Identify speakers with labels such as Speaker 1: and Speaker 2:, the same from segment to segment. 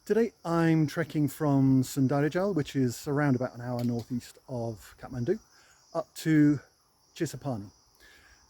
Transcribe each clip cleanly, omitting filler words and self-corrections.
Speaker 1: Today I'm trekking from Sundarijal, which is around about an hour northeast of Kathmandu, up to Chisapani.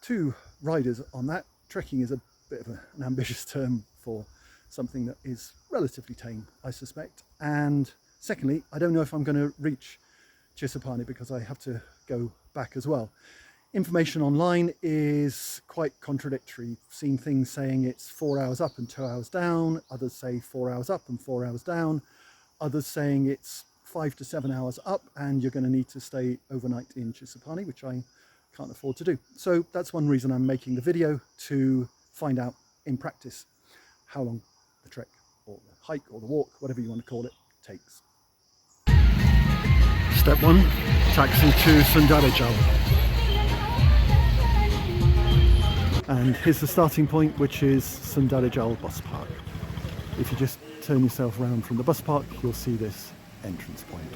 Speaker 1: Two riders on that. Trekking is a bit of an ambitious term for something that is relatively tame, I suspect. And secondly, I don't know if I'm going to reach Chisapani because I have to go back as well. Information online is quite contradictory. I've seen things saying it's 4 hours up and 2 hours down. Others say 4 hours up and 4 hours down. Others saying it's 5 to 7 hours up and you're going to need to stay overnight in Chisapani, which I can't afford to do. So that's one reason I'm making the video, to find out in practice how long the trek or the hike or the walk, whatever you want to call it, takes. Step 1, taxi to Sundarijal. And here's the starting point, which is Sundarijal bus park. If you just turn yourself around from the bus park, you'll see this entrance point.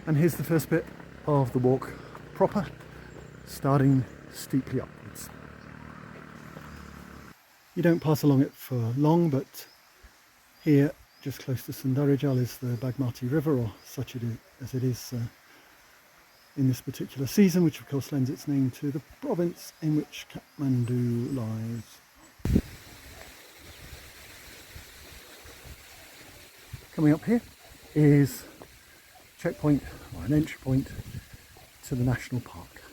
Speaker 1: And here's the first bit of the walk proper, starting steeply upwards. You don't pass along it for long, but here, just close to Sundarijal, is the Bagmati River, or such as it is in this particular season, which of course lends its name to the province in which Kathmandu lies. Coming up here is a checkpoint, or an entry point to the national park.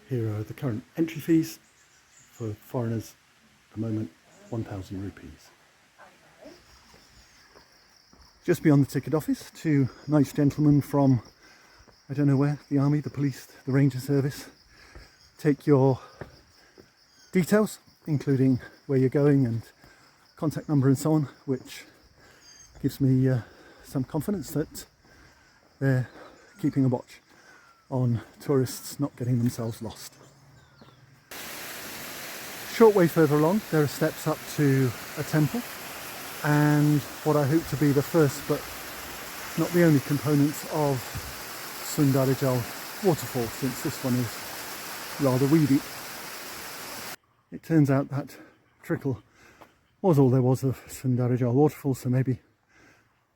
Speaker 1: Here are the current entry fees for foreigners at the moment, 1,000 rupees. Just beyond the ticket office, two nice gentlemen from, I don't know where, the army, the police, the ranger service, take your details, including where you're going and contact number and so on, which gives me some confidence that they're keeping a watch on tourists not getting themselves lost. Short way further along, there are steps up to a temple, and what I hope to be the first but not the only components of Sundarijal waterfall, since this one is rather weedy. It turns out that trickle was all there was of Sundarijal waterfall, so maybe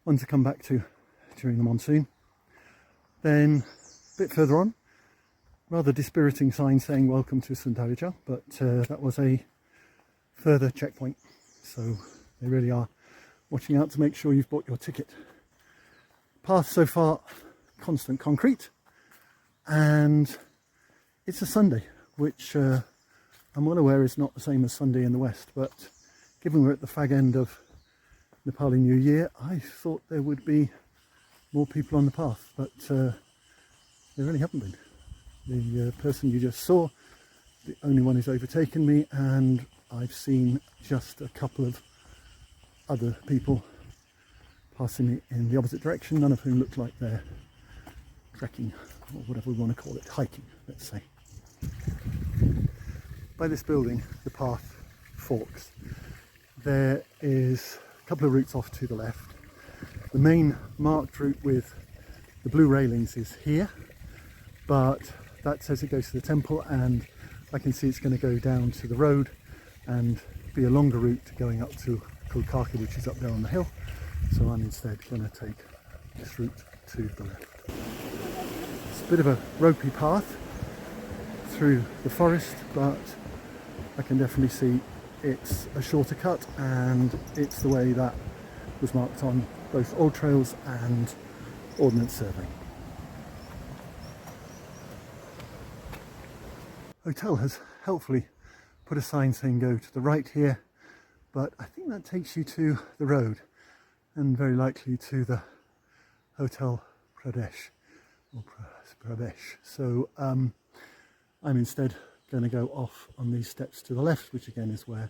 Speaker 1: one to come back to during the monsoon. Then a bit further on, rather dispiriting sign saying welcome to Sundarijal, but that was a further checkpoint, so they really are watching out to make sure you've bought your ticket. Path so far, constant concrete, and it's a Sunday, which I'm well aware is not the same as Sunday in the West, but given we're at the fag end of Nepali New Year, I thought there would be more people on the path, but there really haven't been. The person you just saw, the only one who's overtaken me, and I've seen just a couple of other people passing me in the opposite direction, none of whom look like they're trekking, or whatever we want to call it, hiking, let's say. By this building, the path forks. There is a couple of routes off to the left. The main marked route with the blue railings is here, but that says it goes to the temple, and I can see it's going to go down to the road and be a longer route going up to Mulkharka, which is up there on the hill, so I'm instead going to take this route to the left. It's a bit of a ropey path through the forest, but I can definitely see it's a shorter cut, and it's the way that was marked on both old trails and Ordnance Survey. Hotel has helpfully put a sign saying go to the right here, but I think that takes you to the road and very likely to the Hotel Pradesh, or Pradesh. So I'm instead going to go off on these steps to the left, which again is where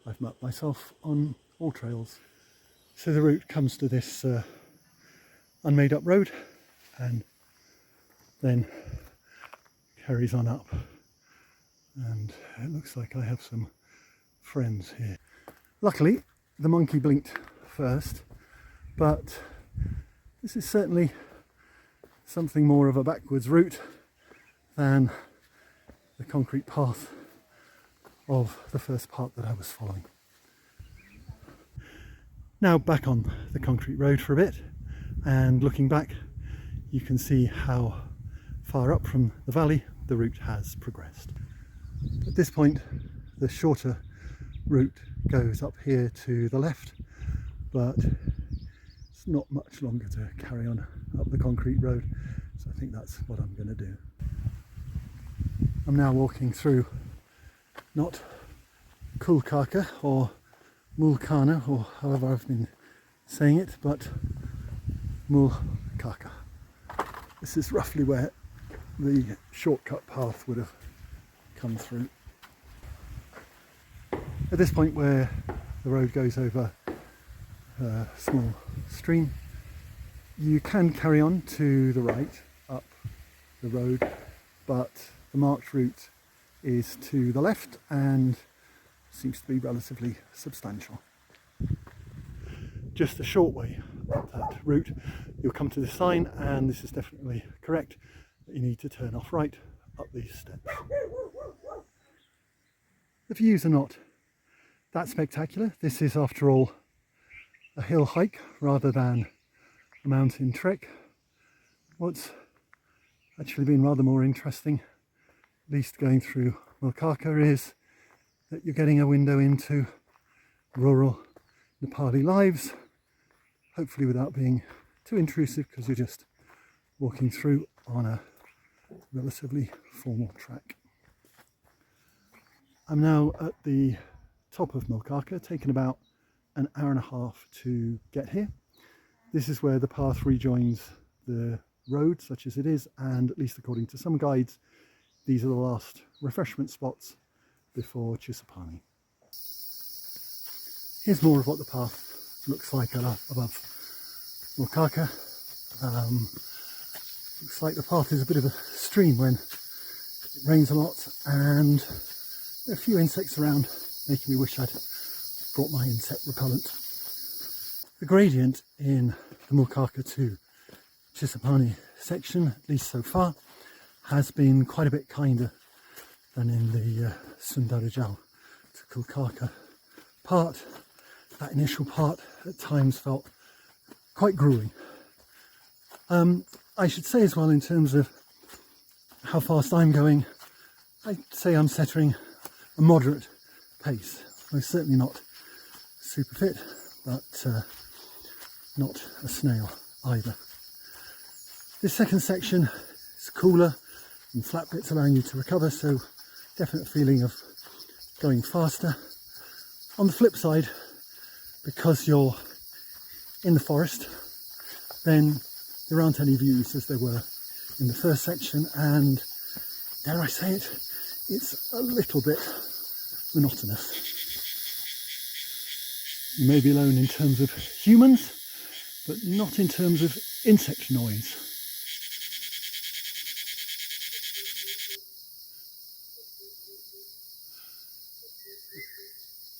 Speaker 1: I've mapped myself on all trails. So the route comes to this unmade up road and then carries on up, and it looks like I have some friends here. Luckily the monkey blinked first, but this is certainly something more of a backwards route than the concrete path of the first part that I was following. Now back on the concrete road for a bit, and looking back you can see how far up from the valley the route has progressed. At this point the shorter route goes up here to the left, but it's not much longer to carry on up the concrete road, so I think that's what I'm going to do. I'm now walking through not Mulkharka or Mulkharka, or however I've been saying it, but Mulkharka. This is roughly where the shortcut path would have come through. At this point where the road goes over a small stream, you can carry on to the right up the road, but the marked route is to the left and seems to be relatively substantial. Just a short way up that route you'll come to the sign, and this is definitely correct, that you need to turn off right up these steps. The views are not that spectacular. This is after all a hill hike rather than a mountain trek. What's actually been rather more interesting, at least going through Mulkharka, is that you're getting a window into rural Nepali lives, hopefully without being too intrusive, because you're just walking through on a relatively formal track. I'm now at the top of Mulkharka, taken about an hour and a half to get here. This is where the path rejoins the road, such as it is, and at least according to some guides, these are the last refreshment spots before Chisapani. Here's more of what the path looks like above Mulkharka. Looks like the path is a bit of a stream when it rains a lot, and there are a few insects around, making me wish I'd brought my insect repellent. The gradient in the Mulkharka to Chisapani section, at least so far, has been quite a bit kinder than in the Sundarijal to Mulkharka part. That initial part at times felt quite grueling. I should say as well, in terms of how fast I'm going, I'd say I'm setting a moderate pace. I'm certainly not super fit, but not a snail either. This second section is cooler and flat bits allowing you to recover, so definite feeling of going faster. On the flip side, because you're in the forest, then there aren't any views as there were in the first section, and dare I say it, it's a little bit monotonous. You may be alone in terms of humans, but not in terms of insect noise.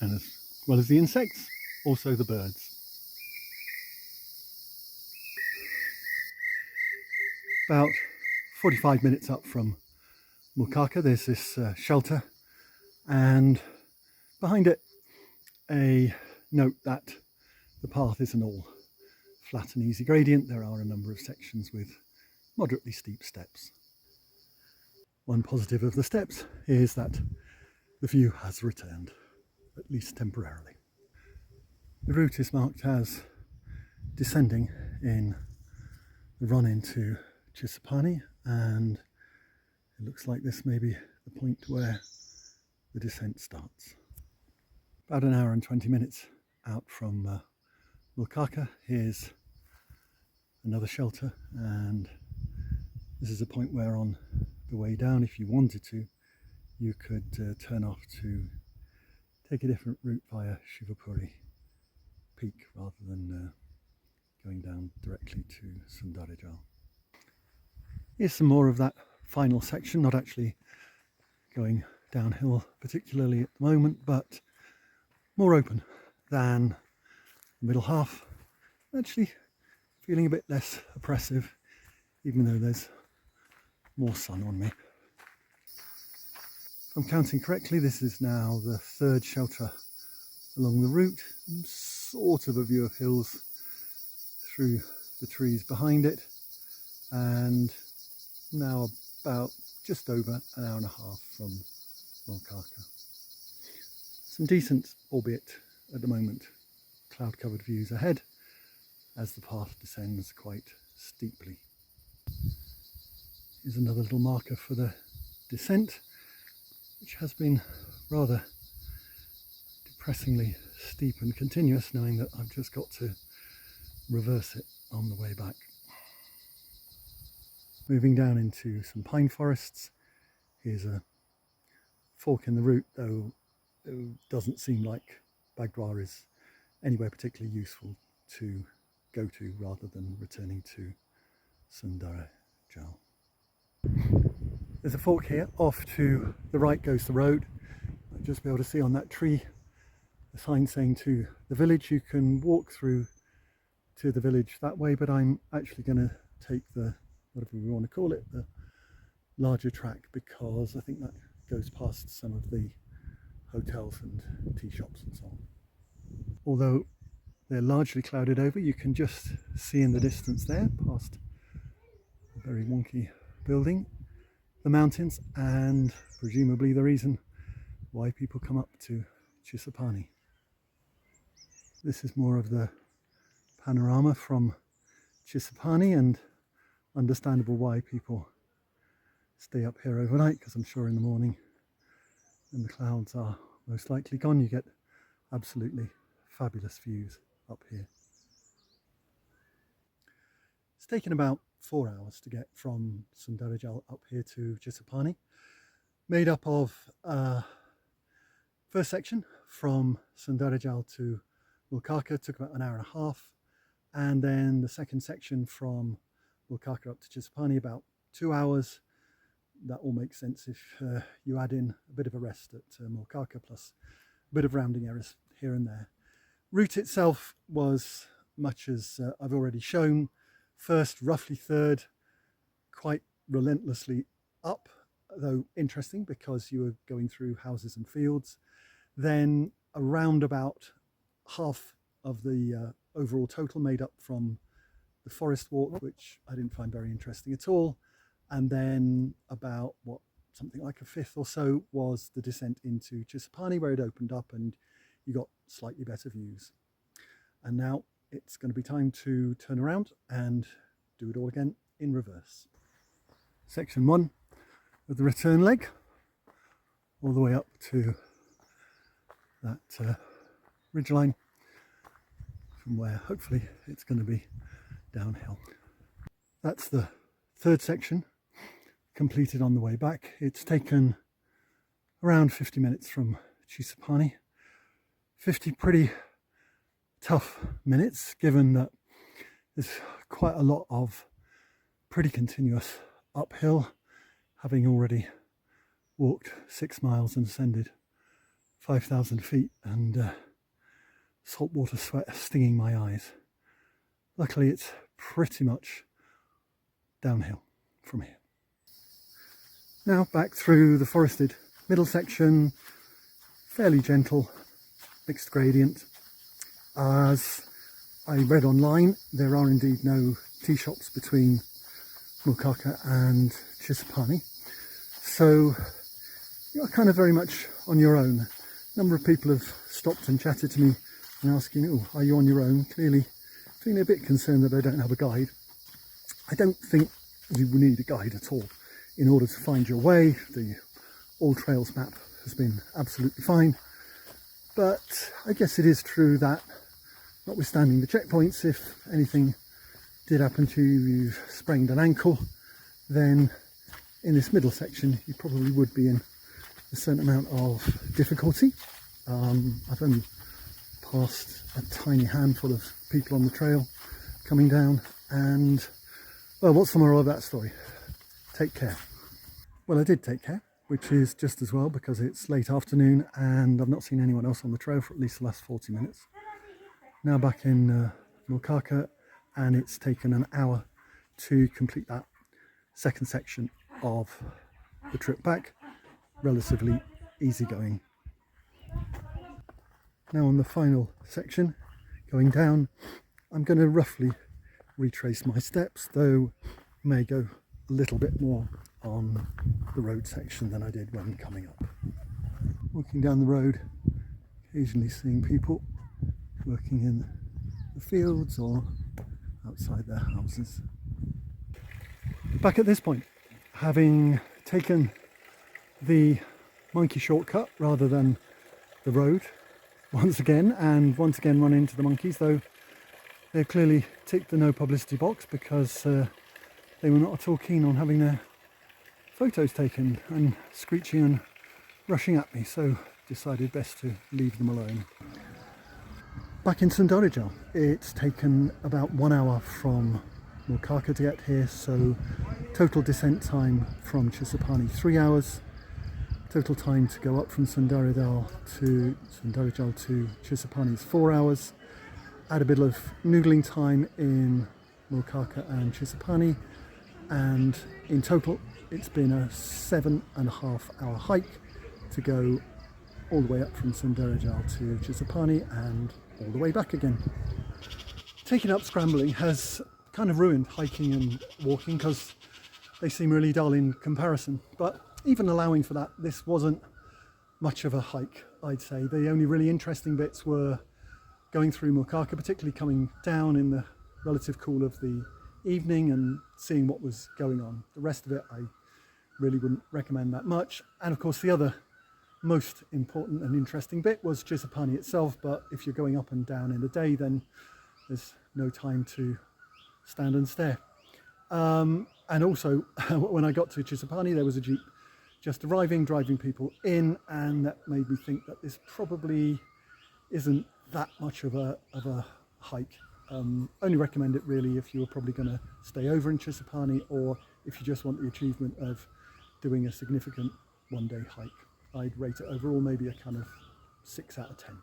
Speaker 1: And as well as the insects, also the birds. About 45 minutes up from Mulkharka, there's this shelter, and behind it a note that the path isn't all flat and easy gradient. There are a number of sections with moderately steep steps. One positive of the steps is that the view has returned, at least temporarily. The route is marked as descending in the run into Chisapani, and it looks like this may be the point where the descent starts. About an hour and 20 minutes out from Mulkharka, here's another shelter, and this is a point where on the way down, if you wanted to, you could turn off to take a different route via Shivapuri Peak rather than going down directly to Sundarijal. Here's some more of that final section, not actually going downhill particularly at the moment, but more open than the middle half. Actually feeling a bit less oppressive, even though there's more sun on me. If I'm counting correctly, this is now the third shelter along the route, and sort of a view of hills through the trees behind it, and now about just over an hour and a half from Mulkharka. Some decent, albeit at the moment, cloud-covered views ahead as the path descends quite steeply. Here's another little marker for the descent, which has been rather depressingly steep and continuous, knowing that I've just got to reverse it on the way back. Moving down into some pine forests. Here's a fork in the route, though it doesn't seem like Bagdwa is anywhere particularly useful to go to rather than returning to Sundarijal. There's a fork here. Off to the right goes the road. I'll just be able to see on that tree a sign saying to the village. You can walk through to the village that way, but I'm actually going to take the, whatever we want to call it, the larger track, because I think that goes past some of the hotels and tea shops and so on. Although they're largely clouded over, you can just see in the distance there, past a very wonky building, the mountains, and presumably the reason why people come up to Chisapani. This is more of the panorama from Chisapani, and understandable why people stay up here overnight, because I'm sure in the morning, when the clouds are most likely gone, you get absolutely fabulous views up here. It's taken about 4 hours to get from Sundarijal up here to Chisapani, made up of first section from Sundarijal to Mulkharka took about an hour and a half, and then the second section from Mulkharka up to Chisapani about 2 hours. That all makes sense if you add in a bit of a rest at Mulkharka, plus a bit of rounding errors here and there. Route itself was much as I've already shown. First, roughly third, quite relentlessly up, though interesting because you were going through houses and fields. Then around about half of the overall total made up from the forest walk, which I didn't find very interesting at all. And then about something like a fifth or so was the descent into Chisapani, where it opened up and you got slightly better views. And now it's going to be time to turn around and do it all again in reverse. Section 1 of the return leg, all the way up to that ridgeline, from where hopefully it's going to be downhill. That's the third section completed on the way back. It's taken around 50 minutes from Chisapani. 50 pretty tough minutes, given that there's quite a lot of pretty continuous uphill, having already walked 6 miles and ascended 5,000 feet, and saltwater sweat stinging my eyes. Luckily it's pretty much downhill from here. Now back through the forested middle section, fairly gentle, mixed gradient. As I read online, there are indeed no tea shops between Mulkharka and Chisapani, so you're kind of very much on your own. A number of people have stopped and chatted to me and asking, oh, are you on your own? Clearly feeling a bit concerned that I don't have a guide. I don't think you will need a guide at all in order to find your way. The All Trails map has been absolutely fine, but I guess it is true that, notwithstanding the checkpoints, if anything did happen to you, you've sprained an ankle, then in this middle section you probably would be in a certain amount of difficulty. I've only passed a tiny handful of people on the trail coming down, and well, what's the moral of that story? Take care. Well, I did take care, which is just as well, because it's late afternoon and I've not seen anyone else on the trail for at least the last 40 minutes. Now back in Mulkharka, and it's taken an hour to complete that second section of the trip back. relatively easygoing. Now on the final section, going down, I'm going to roughly retrace my steps, though may go a little bit more on the road section than I did when coming up. Walking down the road, occasionally seeing people working in the fields or outside their houses. Back at this point, having taken the monkey shortcut rather than the road once again run into the monkeys, though they've clearly ticked the no publicity box because they were not at all keen on having their photos taken and screeching and rushing at me, so decided best to leave them alone. Back in Sundarijal, it's taken about 1 hour from Mulkharka to get here, so total descent time from Chisapani 3 hours, total time to go up from Sundarijal to Chisapani is 4 hours. Add a bit of noodling time in Mulkharka and Chisapani, and in total it's been a 7.5 hour hike to go all the way up from Sundarijal to Chisapani and all the way back again. Taking up scrambling has kind of ruined hiking and walking because they seem really dull in comparison, but even allowing for that, this wasn't much of a hike, I'd say. The only really interesting bits were going through Mulkharka, particularly coming down in the relative cool of the evening and seeing what was going on. The rest of it I really wouldn't recommend that much. And of course the other most important and interesting bit was Chisapani itself, but if you're going up and down in the day, then there's no time to stand and stare. And also when I got to Chisapani, there was a jeep just arriving, driving people in, and that made me think that this probably isn't that much of a hike. Only recommend it really if you're probably going to stay over in Chisapani, or if you just want the achievement of doing a significant one-day hike. I'd rate it overall maybe a kind of 6 out of 10.